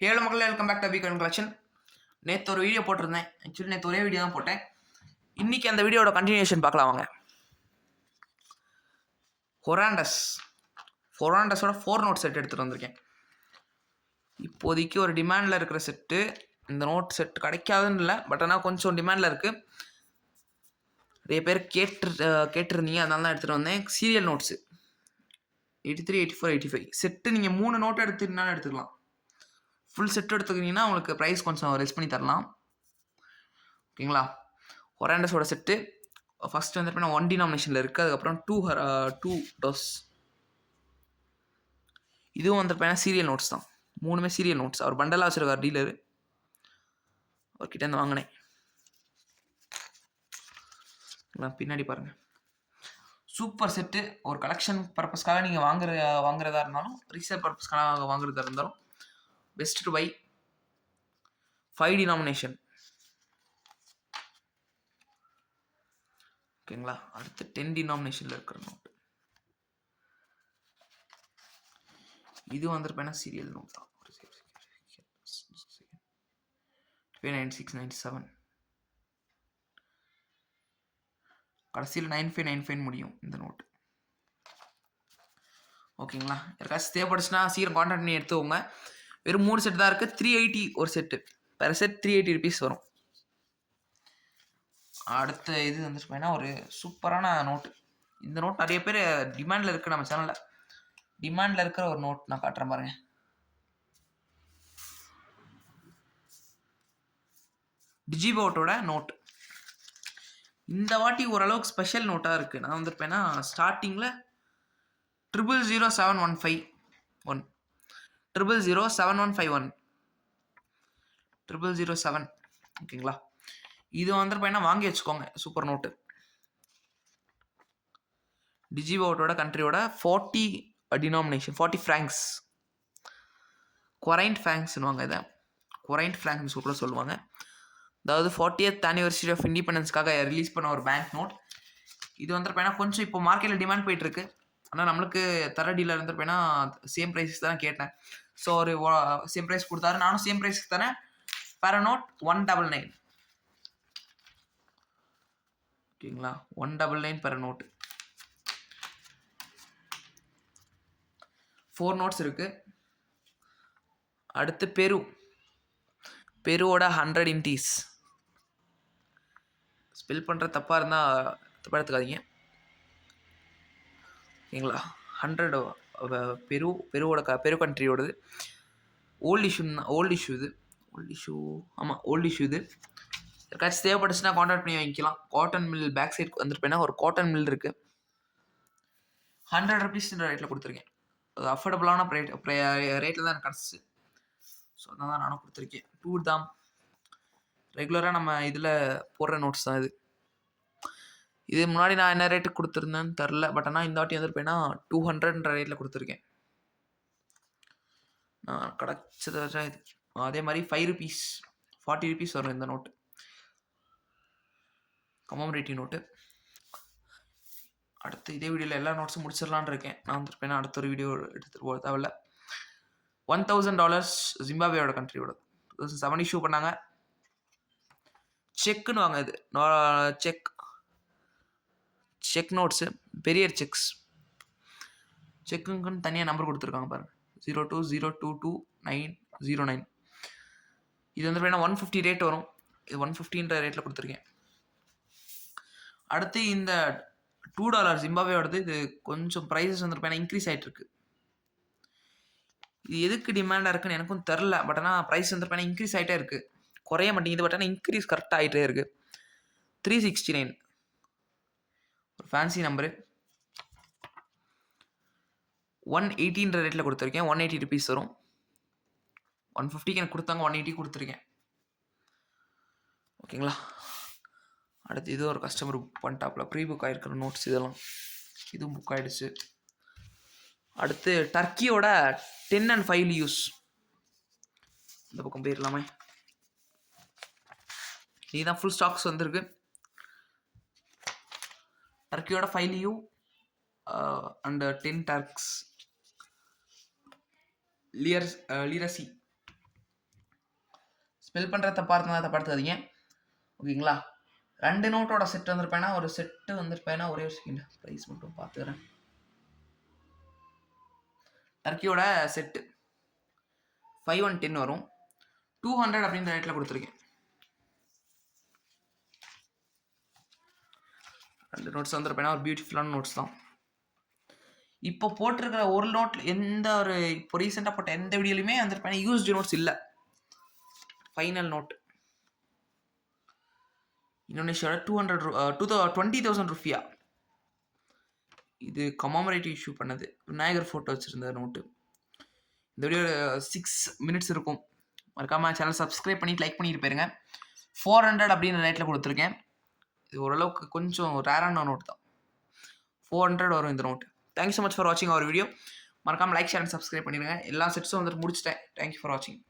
Hello மக்களே, welcome back to weekend collection. நேற்று ஒரு வீடியோ போட்டிருந்தேன். ஆக்சுவலி நேற்று ஒரே வீடியோ தான் போட்டேன். இன்றைக்கி அந்த வீடியோட கண்டினியூஷன் பார்க்கலாம் வாங்க. ஹொராண்டஸோட 4 நோட் செட் எடுத்துகிட்டு வந்திருக்கேன். இப்போதைக்கு ஒரு டிமாண்டில் இருக்கிற செட்டு. இந்த நோட் செட் கிடைக்காதுன்னு இல்லை, பட் ஆனால் கொஞ்சம் டிமாண்டில் இருக்குது. நிறைய பேர் கேட்டிருந்தீங்க, அதனால தான் எடுத்துகிட்டு வந்தேன். Serial notes 83, 84, 85 set. நீங்கள் 3 நோட்டு எடுத்துக்கிட்டாலும் எடுத்துக்கலாம். ஃபுல் செட் எடுத்துக்கிட்டிங்கன்னா உங்களுக்கு ப்ரைஸ் கொஞ்சம் ரெஸ் பண்ணி தரலாம். ஓகேங்களா? ஹொராண்டஸோட செட்டு ஃபஸ்ட்டு வந்துட்டு நான் 1 டினாமினேஷனில் இருக்குது. அதுக்கப்புறம் 2 டோஸ். இதுவும் வந்துட்டு சீரியல் நோட்ஸ் தான். 3மே சீரியல் நோட்ஸ். அவர் பண்டலாக வச்சுருக்கார் டீலரு. அவர்கிட்டேருந்து வாங்கினேன். பின்னாடி பாருங்கள், சூப்பர் செட்டு. ஒரு கலெக்ஷன் பர்பஸ்க்காக நீங்கள் வாங்குறதா இருந்தாலும், ரீசேல் பர்பஸ்க்காக வாங்குறதா இருந்தாலும் பெஸ்ட் டு பை. 5 டினாமினேஷன். ஓகேங்களா? அடுத்து 10 டினாமினேஷனில் இருக்கிற நோட். இது வந்துட்டு சீரியல் நோட் தான். 9697 கடைசியில் 9595 முடியும் இந்த நோட். ஓகேங்களா? யாருக்காச்சும் தேவைப்படுச்சுன்னா சீக்கிரம் கான்டாக்ட் பண்ணி எடுத்துக்கோங்க. வெறும் 3 செட் தான் இருக்குது. 380 ஒரு செட்டு. பெர் செட் 380 ருபீஸ் வரும். அடுத்த இது வந்துட்டு ஒரு சூப்பரான நோட்டு. இந்த நோட் நிறைய பேர் டிமாண்டில் இருக்குது. நம்ம சேனலில் டிமாண்டில் இருக்கிற ஒரு நோட் நான் காட்டுறேன் பாருங்க. டிஜிபோட்டோட நோட். இந்த வாட்டி ஓரளவுக்கு ஸ்பெஷல் நோட்டாக இருக்குது. நான் வந்துருப்பேன்னா ஸ்டார்டிங்கில் 000715 000715 0007. ஓகேங்களா? இது வந்துருப்பேன்னா வாங்கி வச்சுக்கோங்க. Super note. டிஜிபோட்டோட கண்ட்ரியோட 40 டினாமினேஷன், 40 ஃப்ராங்க்ஸ். கொரைண்ட் ஃப்ராங்க்ஸ்னுவாங்க. இதை கொரைண்ட் ஃப்ராங்க்ஸ் கூட சொல்லுவாங்க. அதாவது 40th ஆனிவர்சரி ஆஃப் இண்டிபெண்டன்ஸ்க்காக ரிலீஸ் பண்ண ஒரு பேங்க் நோட். இது வந்துருப்பேன்னா கொஞ்சம் இப்போ மார்க்கெட்டில் டிமாண்ட் போயிட்டுருக்கு. ஆனால் நம்மளுக்கு தர டீலர் இருந்திருப்பேன்னா சேம் ப்ரைஸஸ் தான் கேட்டேன். ஸோ ஒரு சேம் ப்ரைஸ் கொடுத்தாரு. நானும் சேம் ப்ரைஸ்க்கு தரேன். Per note 199. ஓகேங்களா? 199 பெர் நோட்டு. 4 நோட்ஸ் இருக்குது. அடுத்து பெருவோட 100 இன்டீஸ். ஸ்பெல் பண்ணுற தப்பாக இருந்தால் தப்பாக எடுத்துக்காதீங்க. ஓகேங்களா? 100 பெருவோட பெரு கண்ட்ரியோடது. ஓல்டு இஷ்யூ இது. யாருக்காச்சும் தேவைப்பட்டுச்சுன்னா கான்டாக்ட் பண்ணி வாங்கிக்கலாம். காட்டன் மில் பேக் சைட் வந்துருப்பேன்னா ஒரு காட்டன் மில் இருக்குது. 100 ருபீஸ்ன்ற ரேட்டில் கொடுத்துருக்கேன். அது அஃபோர்டபுளான ரேட்டில் தான் எனக்கு கிடச்சிச்சு. ஸோ அதான் நானும் கொடுத்துருக்கேன். 2 தான் ரெகுலராக நம்ம இதில் போடுற நோட்ஸ் தான் இது. இது முன்னாடி நான் என்ன ரேட்டுக்கு கொடுத்துருந்தேன்னு தெரில. பட் ஆனால் இந்த வாட்டி வந்துருப்பேன்னா 200ன்ற ரேட்டில் கொடுத்துருக்கேன். நான் கிடச்சதை வச்சா இது. அதே மாதிரி 5 ருபீஸ் 40 ருபீஸ் வரும் இந்த நோட்டு. Commemorative note. அடுத்து இதே வீடியோவில் எல்லா நோட்ஸும் முடிச்சிடலான்னு இருக்கேன். நான் வந்துருப்பேன்னா அடுத்த ஒரு வீடியோ எடுத்துகிட்டு போக தேவையில்ல. $1000 ஜிம்பாப்வேயோட கண்ட்ரியோட 2007 இஷ்யூ பண்ணாங்க. செக்குன்னு வாங்க. இது செக் நோட்ஸு, பெரிய செக்குங்கன்னு தனியாக நம்பர் கொடுத்துருக்காங்க பாருங்கள். 02022909. இது வந்து வேணால் 150 ரேட் வரும். இது 150ன்ற ரேட்டில் கொடுத்துருக்கேன். அடுத்து இந்த $2 ஜிம்பாப்வேயோடது. இது கொஞ்சம் ப்ரைஸஸ் வந்துருப்பேன் இன்க்ரீஸ் ஆகிட்டு இருக்கு. இது எதுக்கு டிமாண்டாக இருக்குன்னு எனக்கும் தெரில. பட் ஆனால் ப்ரைஸ் வந்துருப்பேன் இன்க்ரீஸ் ஆகிட்டே இருக்குது. குறைய மாட்டேங்குது. பட் ஆனால் இன்க்ரீஸ் கரெக்டாக ஆகிட்டே இருக்குது. 369 ஒரு ஃபேன்சி நம்பரு. 180ன்ற ரேட்டில் கொடுத்துருக்கேன். 180 ருபீஸ் வரும். 150க்கு எனக்கு கொடுத்தாங்க, 180 கொடுத்துருக்கேன். ஓகேங்களா? அடுத்து இது ஒரு கஸ்டமர் புக் பண்ணிட்டாப்பில் ப்ரீ புக் ஆகிருக்கிற நோட்ஸ். இதெல்லாம் இதுவும் புக் ஆகிடுச்சு. அடுத்து டர்க்கியோட 10 and 5 யூஸ். இந்த பக்கம் போயிடலாமே. இதுதான் ஃபுல் ஸ்டாக்ஸ் வந்திருக்கு. டர்க்கியோட 5 லியூ அண்ட் 10 டர்க்ஸ் லிரசி. ஸ்பெல் பண்ணுற தப்பாக இருந்தால் தப்பா எடுத்துக்காதீங்க. ஓகேங்களா? 2 நோட்டோட செட் வந்திருப்பேன்னா, ஒரு செட்டு வந்திருப்பேன்னா ஒரே ஒரு செகண்ட் ப்ரைஸ் மட்டும் பார்த்துக்கிறேன். டர்க்கியோட செட்டு 5 1 10 வரும். 200 அப்படின்ற ரேட்டில் கொடுத்துருக்கேன். 2 நோட்ஸ் வந்திருப்பேன்னா ஒரு பியூட்டிஃபுல்லான நோட்ஸ் தான். இப்போ போட்டிருக்கிற ஒரு நோட்டில் எந்த ஒரு இப்போ ரீசெண்டாக போட்ட எந்த வீடியோலையுமே வந்திருப்பேன்னா யூஸ்டு நோட்ஸ் இல்லை. ஃபைனல் நோட் இந்தோனேஷியாவோட 20,000 ருபியா. இது கமாமரேட்டிவ் இஷ்யூ பண்ணது. விநாயகர் ஃபோட்டோ வச்சுருந்த நோட்டு. இந்த வீடியோ 6 minutes இருக்கும். மறக்காமல் சேனல் சப்ஸ்கிரைப் பண்ணி லைக் பண்ணிட்டு போயிருங்க. 400 அப்படின்ற ரேட்டில் கொடுத்துருக்கேன். இது ஓரளவுக்கு கொஞ்சம் ரேரான நோட் தான். 400 வரும் இந்த note. Thank you so much for வாட்சிங் அவர் வீடியோ. மறக்காமல் லைக் ஷேர் அண்ட் சப்ஸ்கிரைப் பண்ணிடுங்க. எல்லா செட்ஸும் வந்துட்டு முடிச்சிட்டேன். தேங்க்யூ ஃபார் வாட்சிங்.